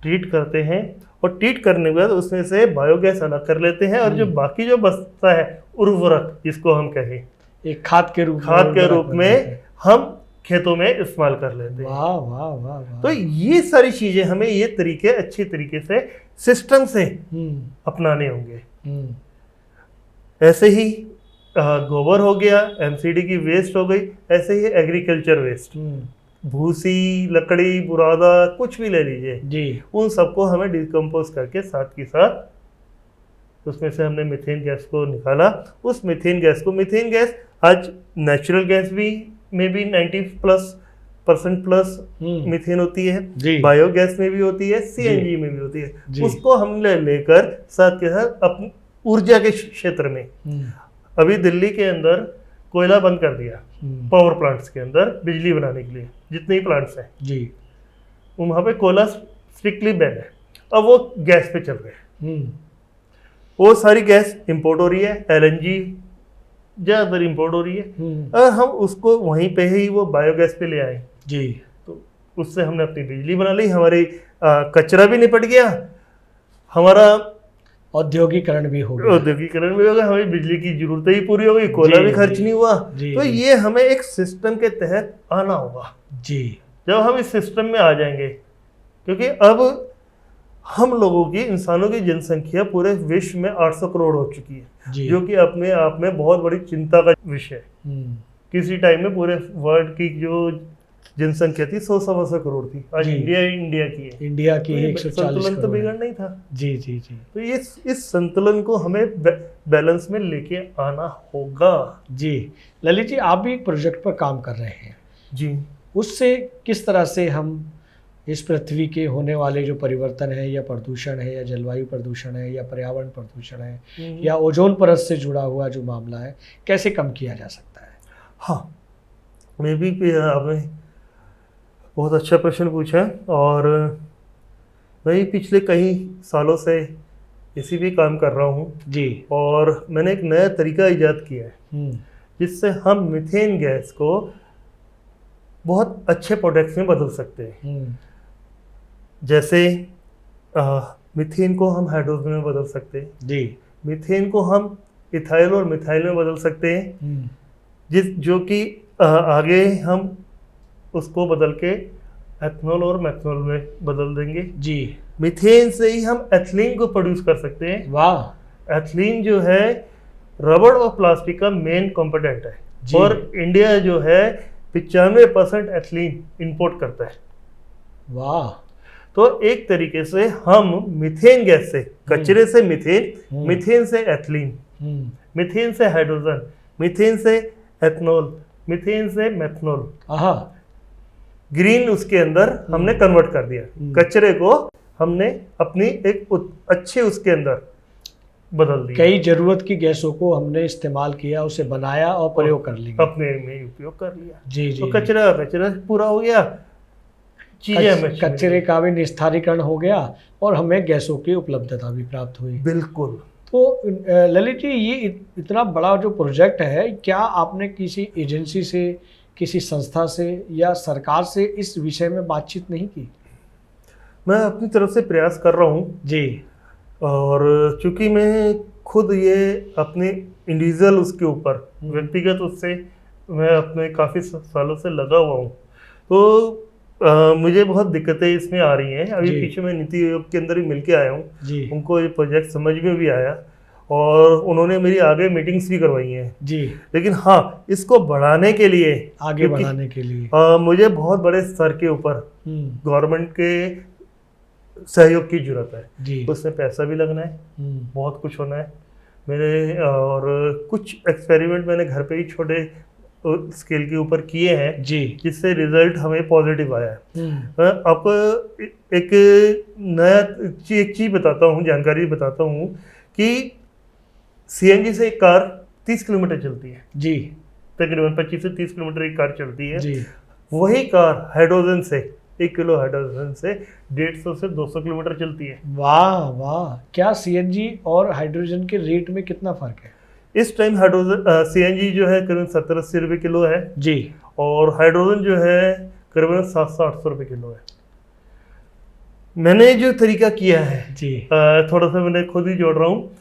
ट्रीट करते हैं, और ट्रीट करने के बाद उसमें से बायोगैस अलग कर लेते हैं, और जो बाकी जो बचता है उर्वरक जिसको हम कहें, एक खाद के रूप में हम खेतों में इस्तेमाल कर लेते हैं। वाह वाह वाह वाह। तो ये सारी चीजें हमें ये तरीके अच्छी तरीके से सिस्टम से अपनाने होंगे। ऐसे ही गोबर हो गया, एमसीडी की वेस्ट हो गई, ऐसे ही एग्रीकल्चर वेस्ट, भूसी, लकड़ी, बुरादा, कुछ भी ले लीजिए जी, उन सबको हमें डिकम्पोज करके साथ के साथ उसमें से हमने मीथेन गैस को निकाला। उस मीथेन गैस आज नेचुरल गैस भी में भी 90% प्लस मीथेन होती है, बायोगैस में भी होती है, सीएनजी में भी होती है। उसको हमने लेकर साथ के साथ अपनी ऊर्जा के क्षेत्र में अभी दिल्ली के अंदर कोयला बंद कर दिया, पावर प्लांट्स के अंदर बिजली बनाने के लिए जितने ही प्लांट्स हैं जी, वहाँ पे कोयला स्ट्रिक्टली बैन है। अब वो गैस पे चल रहे हैं, वो सारी गैस इंपोर्ट हो रही है, एलएनजी ज़्यादातर इंपोर्ट हो रही है। अगर हम उसको वहीं पे ही वो बायोगैस पे ले आए जी, तो उससे हमने अपनी बिजली बना ली, हमारी कचरा भी निपट गया, हमारा औद्योगिकरण भी हो गया, हमें बिजली की जरूरतें ही पूरी हो गई, कोयला भी खर्च नहीं हुआ। तो ये हमें एक सिस्टम के तहत आना होगा जी। जब हम इस सिस्टम में आ जाएंगे, क्योंकि अब हम लोगों की, इंसानों की जनसंख्या पूरे विश्व में 800 करोड़ हो चुकी है, जो कि अपने आप में बहुत बड़ी चिंता का विषय है। किसी टाइम में पूरे वर्ल्ड की जो जनसंख्या थी 100-125 करोड़ थी, आज इंडिया की है, इंडिया की 140 संतुलन तो बिगड़ना ही था जी जी जी। तो ये इस संतुलन को हमें बैलेंस में लेके आना होगा जी। ललित जी, आप भी एक प्रोजेक्ट पर काम कर रहे हैं जी, उससे किस तरह से हम इस पृथ्वी के होने वाले जो परिवर्तन है, या प्रदूषण है, या जलवायु प्रदूषण है, या पर्यावरण प्रदूषण है, या ओजोन परत से जुड़ा हुआ जो मामला है, कैसे कम किया जा सकता है? हाँ, मैं भी आपने बहुत अच्छा प्रश्न पूछा, और मैं पिछले कई सालों से इसी भी काम कर रहा हूँ जी, और मैंने एक नया तरीका इजाद किया है जिससे हम मीथेन गैस को बहुत अच्छे प्रोडक्ट्स में बदल सकते हैं। जैसे मीथेन को हम हाइड्रोजन में बदल सकते हैं जी, मीथेन को हम इथाइल और मिथाइल में बदल सकते हैं, जो कि आगे हम उसको बदल के एथनॉल और मेथनॉल में बदल देंगे जी। मीथेन से ही हम एथिलीन को प्रोड्यूस कर सकते हैं। वाह। एथिलीन जो है रबड़ और प्लास्टिक का मेन कंपोनेंट है, और इंडिया जो है 95% एथिलीन इंपोर्ट करता है। वाह। तो एक तरीके से हम मीथेन गैस से, कचरे से मीथेन, मीथेन से एथिलीन, मीथेन से हाइड्रोजन, मीथेन से एथनॉल, मीथेन से मेथनॉल, ग्रीन उसके अंदर हमने कन्वर्ट कर दिया। कचरे को हमने अपनी एक अच्छे उसके अंदर बदल दिया। कई जरूरत की गैसों को हमने इस्तेमाल किया, उसे बनाया और प्रयोग कर लिया, अपने में उपयोग कर लिया जी जी। तो कचरा पूरा हो गया, चीजें कचरे का भी निस्तारीकरण हो गया, और हमें गैसों की उपलब्धता भी प्राप्त हुई। बिल्कुल। तो ललित जी, ये इतना बड़ा जो प्रोजेक्ट है, क्या आपने किसी एजेंसी से, किसी संस्था से या सरकार से इस विषय में बातचीत नहीं की? मैं अपनी तरफ से प्रयास कर रहा हूँ जी, और चूंकि मैं खुद ये अपने इंडिविजुअल उसके ऊपर व्यक्तिगत उससे मैं अपने काफ़ी सालों से लगा हुआ हूँ, तो मुझे बहुत दिक्कतें इसमें आ रही हैं। अभी पीछे मैं नीति आयोग के अंदर ही मिल के आया हूँ, उनको ये प्रोजेक्ट समझ में भी आया, और उन्होंने मेरी आगे मीटिंग्स भी करवाई हैं जी। लेकिन हाँ, इसको बढ़ाने के लिए, आगे बढ़ाने के लिए मुझे बहुत बड़े स्तर के ऊपर गवर्नमेंट के सहयोग की जरूरत है जी। उसमें पैसा भी लगना है, बहुत कुछ होना है मेरे, और कुछ एक्सपेरिमेंट मैंने घर पे ही छोटे स्केल के ऊपर किए हैं जी। जिससे रिजल्ट हमें पॉजिटिव आया है। आपको एक नया एक चीज़ बताता हूँ, जानकारी बताता हूँ कि सीएनजी से एक कार 30 किलोमीटर चलती है जी। तकरीबन 25 से 30 किलोमीटर एक कार चलती है। जी। वही कार हाइड्रोजन से 1 किलो हाइड्रोजन से 150 से 200 किलोमीटर चलती है। वाह वाह, क्या सीएनजी और हाइड्रोजन के रेट में कितना फर्क है? इस टाइम हाइड्रोजन सीएनजी जो है करीबन 70-80 रुपये किलो है जी। और हाइड्रोजन जो है करीबन 700-800 रुपये किलो है। मैंने जो तरीका किया है जी। थोड़ा सा मैंने खुद ही जोड़ रहा हूँ,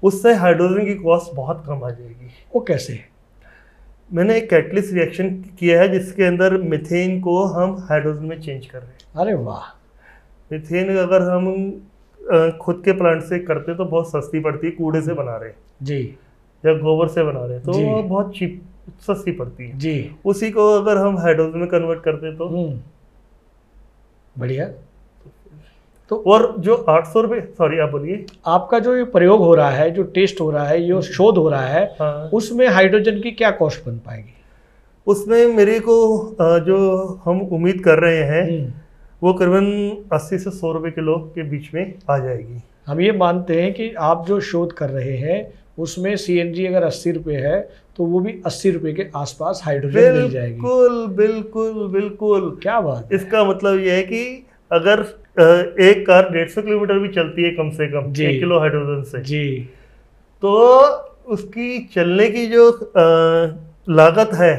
उससे हाइड्रोजन की कॉस्ट बहुत कम आ जाएगी। वो कैसे? मैंने एक कैटलिस्ट रिएक्शन किया है जिसके अंदर मीथेन को हम हाइड्रोजन में चेंज कर रहे हैं। अरे वाह। मीथेन अगर हम खुद के प्लांट से करते तो बहुत सस्ती पड़ती है, कूड़े से बना रहे हैं जी या गोबर से बना रहे हैं तो जी। वो बहुत चीप सस्ती पड़ती है। जी। उसी को अगर हम हाइड्रोजन में कन्वर्ट करते तो बढ़िया। तो और जो 800 रुपये, सॉरी आप बोलिए। आपका जो ये प्रयोग हो रहा है, जो टेस्ट हो रहा है, ये शोध हो रहा है, हाँ, उसमें हाइड्रोजन की क्या कॉस्ट बन पाएगी? उसमें मेरे को जो हम उम्मीद कर रहे हैं वो करीबन 80 से 100 रुपये किलो के बीच में आ जाएगी। हम ये मानते हैं कि आप जो शोध कर रहे हैं उसमें सीएनजी अगर 80 रुपये है तो वो भी 80 रुपये के आसपास हाइड्रोजन मिल जाएगी। बिल्कुल बिल्कुल बिल्कुल। क्या बात है। इसका मतलब ये है कि अगर एक कार 150 किलोमीटर भी चलती है कम से कम 1 किलो हाइड्रोजन से जी, तो उसकी चलने की जो लागत है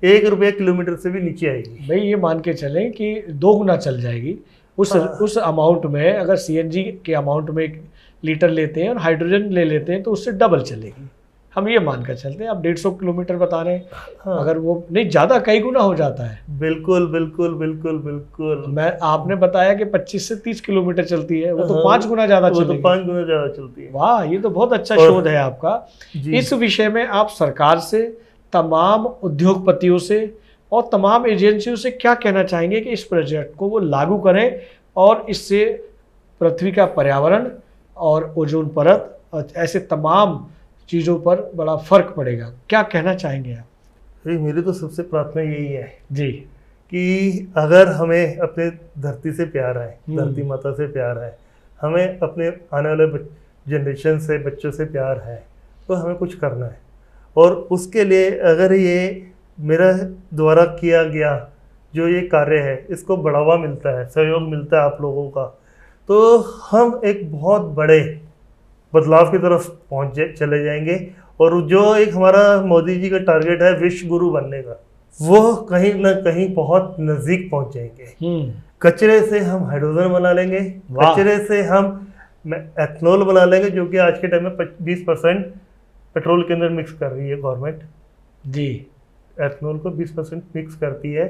1 रुपया किलोमीटर से भी नीचे आएगी। भाई ये मान के चलें कि 2 गुना चल जाएगी उस अमाउंट में। अगर सीएनजी के अमाउंट में 1 लीटर लेते हैं और हाइड्रोजन ले लेते हैं तो उससे डबल चलेगी। हम ये मान कर चलते हैं। आप 150 किलोमीटर बता रहे हैं। हाँ। अगर वो नहीं, ज़्यादा कई गुना हो जाता है। बिल्कुल बिल्कुल बिल्कुल बिल्कुल। आपने बताया कि 25 से 30 किलोमीटर चलती है, वो तो हाँ, 5 गुना ज़्यादा वो चलेगी। तो 5 गुना ज़्यादा चलती है। वाह, ये तो बहुत अच्छा शोध है आपका। इस विषय में आप सरकार से, तमाम उद्योगपतियों से और तमाम एजेंसियों से क्या कहना चाहेंगे कि इस प्रोजेक्ट को वो लागू करें और इससे पृथ्वी का पर्यावरण और ओजोन परत और ऐसे तमाम चीज़ों पर बड़ा फर्क पड़ेगा? क्या कहना चाहेंगे आप? मेरी तो सबसे प्रार्थना यही है जी कि अगर हमें अपने धरती से प्यार है, धरती माता से प्यार है, हमें अपने आने वाले जनरेशन से, बच्चों से प्यार है, तो हमें कुछ करना है। और उसके लिए अगर ये मेरा द्वारा किया गया जो ये कार्य है इसको बढ़ावा मिलता है, सहयोग मिलता है आप लोगों का, तो हम एक बहुत बड़े बदलाव की तरफ चले जाएंगे। और जो एक हमारा मोदी जी का टारगेट है विश्व गुरु बनने का, वो कहीं ना कहीं बहुत नज़दीक पहुंच जाएंगे। कचरे से हम हाइड्रोजन बना लेंगे, कचरे से हम एथनॉल बना लेंगे, जो कि आज के टाइम में 20% पेट्रोल के अंदर मिक्स कर रही है गवर्नमेंट जी। एथनॉल को 20% मिक्स करती है।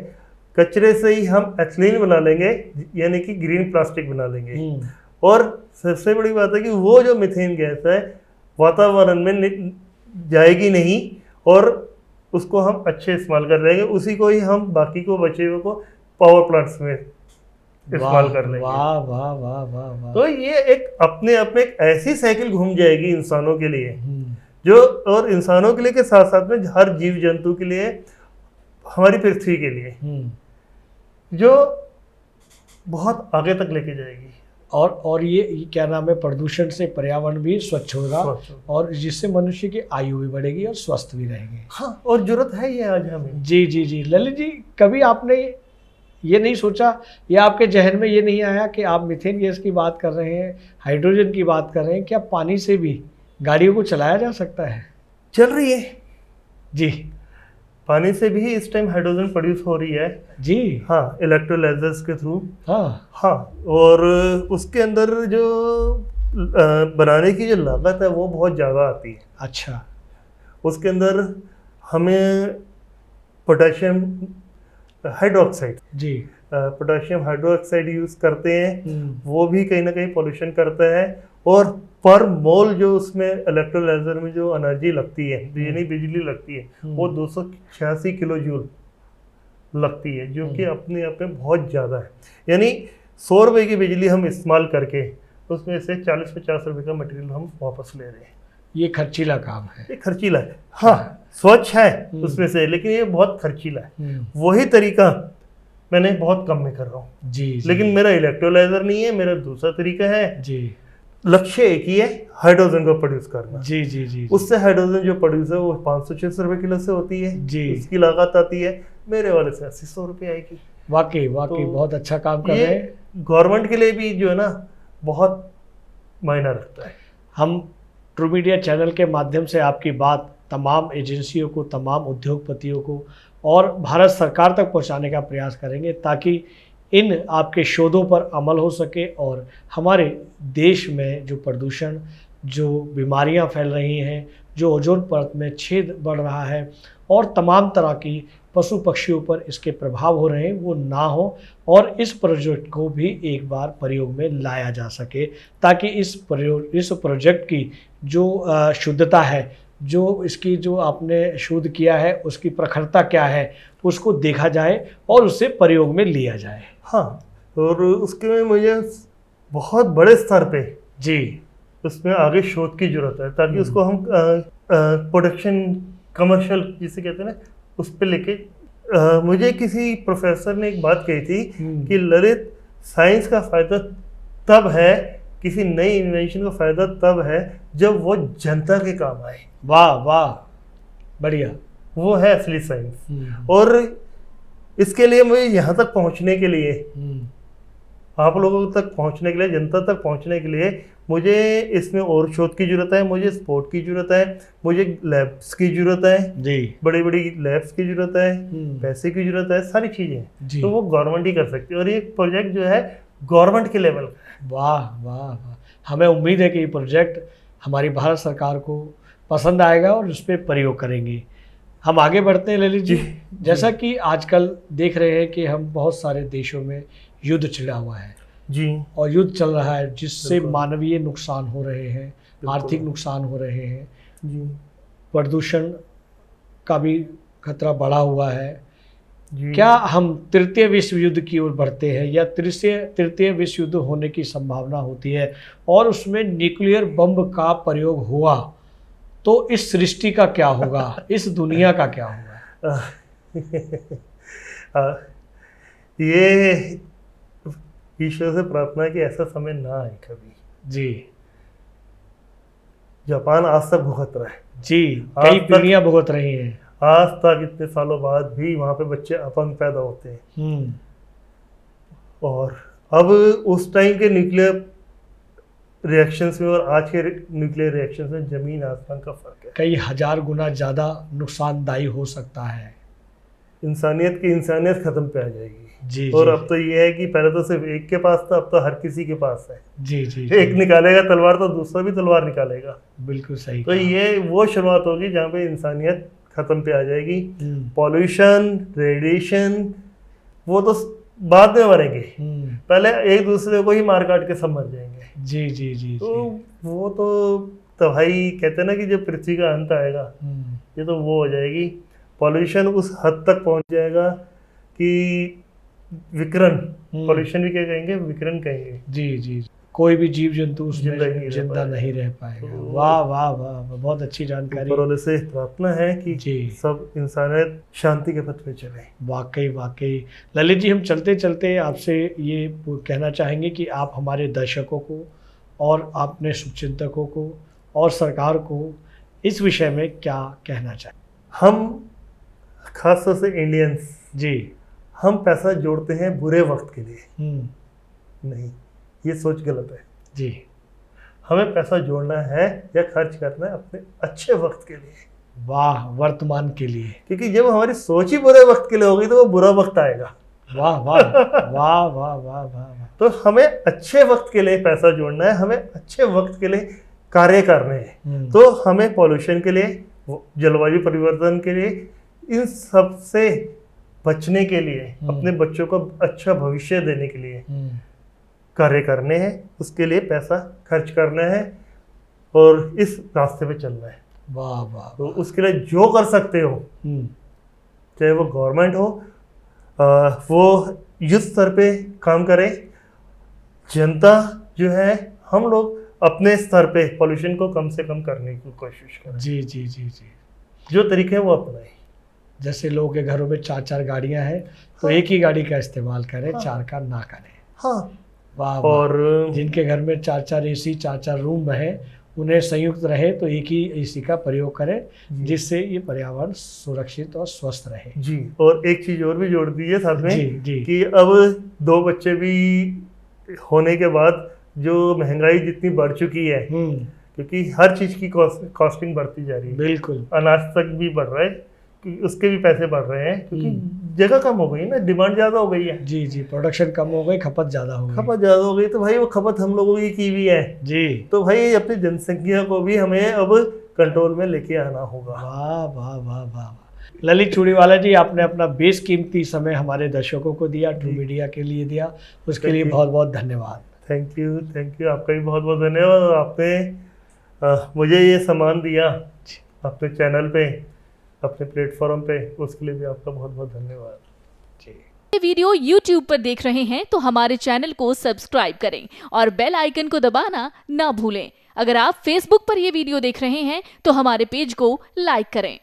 कचरे से ही हम एथिलीन बना लेंगे, यानी कि ग्रीन प्लास्टिक बना लेंगे। और सबसे बड़ी बात है कि वो जो मीथेन गैस है वातावरण में जाएगी नहीं और उसको हम अच्छे इस्तेमाल कर लेंगे। उसी को ही हम बाकी को बचे हुए को पावर प्लांट्स में इस्तेमाल कर लेंगे। वाह वाह वाह वाह वाह। तो ये एक अपने आप में एक ऐसी साइकिल घूम जाएगी इंसानों के लिए, जो और इंसानों के लिए के साथ साथ में हर जीव जंतु के लिए, हमारी पृथ्वी के लिए, जो बहुत आगे तक लेके जाएगी। और ये क्या नाम है, प्रदूषण से पर्यावरण भी स्वच्छ होगा और जिससे मनुष्य की आयु भी बढ़ेगी और स्वस्थ भी रहेंगे। हाँ, और जरूरत है ये आज हमें। जी जी जी। ललित जी, कभी आपने ये नहीं सोचा या आपके जहन में ये नहीं आया कि आप मीथेन गैस की बात कर रहे हैं, हाइड्रोजन की बात कर रहे हैं, क्या पानी से भी गाड़ियों को चलाया जा सकता है? चल रही है जी। पानी से भी इस टाइम हाइड्रोजन प्रोड्यूस हो रही है जी। हाँ, इलेक्ट्रोलाइजर्स के थ्रू। हाँ हाँ, और उसके अंदर जो बनाने की जो लागत है वो बहुत ज़्यादा आती है। अच्छा। उसके अंदर हमें पोटेशियम हाइड्रोक्साइड जी, पोटेशियम हाइड्रोक्साइड यूज़ करते हैं। वो भी कहीं ना कहीं पोल्यूशन करता है। और पर मोल जो उसमें इलेक्ट्रोलाइजर में जो एनर्जी लगती है, यानी बिजली लगती है, वो 286 किलो जूल लगती है, जो कि अपने आप में बहुत ज़्यादा है। यानी 100 रुपये की बिजली हम इस्तेमाल करके उसमें से 40-50 रुपये का मटेरियल हम वापस ले रहे हैं। ये खर्चीला काम है। ये खर्चीला है, हाँ स्वच्छ है उसमें से, लेकिन ये बहुत खर्चीला है। वही तरीका मैंने बहुत कम में कर रहा हूँ जी, लेकिन मेरा इलेक्ट्रोलाइजर नहीं है, मेरा दूसरा तरीका है जी। लक्ष्य एक ही है, हाइड्रोजन को प्रोड्यूस करना। जी जी जी। उससे हाइड्रोजन जो प्रोड्यूस है वो 500-600 रुपए किलो से होती है जी। उसकी लागत आती है, मेरे वाले से 80-100 रुपये आएगी। वाकई तो बहुत अच्छा काम कर रहे हैं। गवर्नमेंट के लिए भी जो है ना बहुत मायना रखता है। हम ट्रू मीडिया चैनल के माध्यम से आपकी बात तमाम एजेंसियों को, तमाम उद्योगपतियों को और भारत सरकार तक पहुंचाने का प्रयास करेंगे ताकि इन आपके शोधों पर अमल हो सके और हमारे देश में जो प्रदूषण, जो बीमारियां फैल रही हैं, जो ओजोन परत में छेद बढ़ रहा है और तमाम तरह की पशु पक्षियों पर इसके प्रभाव हो रहे हैं, वो ना हो और इस प्रोजेक्ट को भी एक बार प्रयोग में लाया जा सके ताकि इस प्रोजेक्ट की जो शुद्धता है, जो इसकी जो आपने शोध किया है उसकी प्रखरता क्या है, उसको देखा जाए और उसे प्रयोग में लिया जाए। हाँ, और उसके में मुझे बहुत बड़े स्तर पे जी उसमें आगे शोध की जरूरत है ताकि उसको हम प्रोडक्शन कमर्शियल जिसे कहते हैं ना उस पर लेके मुझे किसी प्रोफेसर ने एक बात कही थी कि ललित, साइंस का फायदा तब है, किसी नई इन्वेंशन का फायदा तब है जब वो जनता के काम आए। वाह वाह, बढ़िया। वो है असली साइंस। और इसके लिए मुझे यहाँ तक पहुँचने के लिए, आप लोगों तक पहुँचने के लिए, जनता तक पहुँचने के लिए मुझे इसमें और शोध की जरूरत है, मुझे सपोर्ट की जरूरत है, मुझे लैब्स की जरूरत है जी, बड़ी बड़ी लैब्स की जरूरत है, पैसे की जरूरत है, सारी चीज़ें तो वो गवर्नमेंट ही कर सकती है। और ये प्रोजेक्ट जो है गवर्नमेंट के लेवल का। वाह वाह वाह, हमें उम्मीद है कि ये प्रोजेक्ट हमारी भारत सरकार को पसंद आएगा और उस पर प्रयोग करेंगे। हम आगे बढ़ते हैं ललित जी। जैसा कि आजकल देख रहे हैं कि हम बहुत सारे देशों में युद्ध छिड़ा हुआ है जी, और युद्ध चल रहा है जिससे मानवीय नुकसान हो रहे हैं, आर्थिक नुकसान हो रहे हैं जी, प्रदूषण का भी खतरा बढ़ा हुआ है जी। क्या हम तृतीय विश्व युद्ध की ओर बढ़ते हैं या तृतीय विश्व युद्ध होने की संभावना होती है और उसमें न्यूक्लियर बम का प्रयोग हुआ तो इस सृष्टि का क्या होगा, इस दुनिया का क्या होगा? ये ईश्वर से प्रार्थना है कि ऐसा समय ना आए कभी जी। जापान आज तक भुगत रहा है जी, कई पीढ़ियां भुगत रही हैं। आज तक इतने सालों बाद भी वहाँ पे बच्चे अपंग पैदा होते हैं। और अब उस टाइम के न्यूक्लियर रिएक्शंस में और आज के न्यूक्लियर रिएक्शंस में जमीन आसमान का फर्क है। कई हजार गुना ज़्यादा नुकसानदायी हो सकता है। इंसानियत की इंसानियत खत्म पे आ जाएगी जी। और जी, अब तो ये है कि पहले तो सिर्फ एक के पास था, अब तो हर किसी के पास है जी जी। एक निकालेगा तलवार तो दूसरा भी तलवार निकालेगा। बिल्कुल सही। तो ये वो शुरुआत होगी जहाँ पे इंसानियत खत्म पे आ जाएगी। पॉल्यूशन, रेडिएशन वो तो बाद में मरेंगे, पहले एक दूसरे को ही मार काट के सब मर जाएंगे जी जी जी। तो वो तो भाई कहते हैं ना कि जब पृथ्वी का अंत आएगा ये तो वो हो जाएगी। पॉल्यूशन उस हद तक पहुंच जाएगा कि विकिरण, पॉल्यूशन भी क्या कहेंगे, विकिरण कहेंगे जी जी। कोई भी जीव जंतु उसमें जिंदा नहीं रह पाएगा। वाह वाह वाह, बहुत अच्छी जानकारी। ऊपर से प्रार्थना है कि जी सब इंसानियत शांति के पथ पे चले। वाकई वाकई ललित जी, हम चलते चलते आपसे ये कहना चाहेंगे कि आप हमारे दर्शकों को और अपने शुभचिंतकों को और सरकार को इस विषय में क्या कहना चाहें? हम खासतौर से इंडियंस जी, हम पैसा जोड़ते हैं बुरे वक्त के लिए। नहीं, ये सोच गलत है जी। हमें पैसा जोड़ना है या खर्च करना है अपने अच्छे वक्त के लिए। वाह, वर्तमान के लिए। क्योंकि जब हमारी सोच ही बुरे वक्त के लिए होगी तो वो बुरा वक्त आएगा। वाह वाह वाह वाह वाह वाह। तो हमें अच्छे वक्त के लिए पैसा जोड़ना है, हमें अच्छे वक्त के लिए कार्य करने हैं। तो हमें पॉल्यूशन के लिए, जलवायु परिवर्तन के लिए, इन सब से बचने के लिए, अपने बच्चों को अच्छा भविष्य देने के लिए कार्य करने हैं, उसके लिए पैसा खर्च करना है और इस रास्ते पे चलना है। वाह वाह। तो उसके लिए जो कर सकते हो, चाहे वो गवर्नमेंट हो, वो युद्ध स्तर पे काम करे, जनता जो है, हम लोग अपने स्तर पे पॉल्यूशन को कम से कम करने की कोशिश करें। जी जी जी जी। जो तरीके हैं वो अपनाएं। जैसे लोगों के घरों में 4-4 गाड़ियां हैं तो एक ही गाड़ी का इस्तेमाल करें, 4 का ना करें। हाँ। वाह। और जिनके घर में 4-4 एसी, 4-4 रूम है, उन्हें संयुक्त रहे तो एक ही एसी का प्रयोग करें, जिससे ये पर्यावरण सुरक्षित और स्वस्थ रहे। जी। और एक चीज और भी जोड़ दीजिए साथ में जी जी। कि अब 2 बच्चे भी होने के बाद जो महंगाई जितनी बढ़ चुकी है, क्योंकि हर चीज की कॉस्टिंग बढ़ती जा रही है, बिल्कुल। अनाज तक भी बढ़ रहा है, कि उसके भी पैसे बढ़ रहे हैं, क्योंकि जगह कम हो गई ना, डिमांड ज्यादा हो गई है। जी जी, प्रोडक्शन कम हो गई, खपत ज्यादा हो गई। खपत ज्यादा हो गई तो भाई वो खपत हम लोगों की भी है जी। तो भाई अपनी जनसंख्या को भी हमें अब कंट्रोल में लेके आना होगा। वाह वाह वाह वाह। ललित चूड़ीवाला जी, आपने अपना बेशकीमती समय हमारे दर्शकों को दिया, ट्रू मीडिया के लिए दिया, उसके लिए बहुत बहुत धन्यवाद। Thank you, thank you. आपका भी बहुत बहुत धन्यवाद। आपने मुझे ये सम्मान दिया अपने चैनल पे, अपने प्लेटफॉर्म पे, उसके लिए भी आपका बहुत बहुत धन्यवाद। ये वीडियो YouTube पर देख रहे हैं तो हमारे चैनल को सब्सक्राइब करें और बेल आइकन को दबाना ना भूलें। अगर आप Facebook पर ये वीडियो देख रहे हैं तो हमारे पेज को लाइक करें।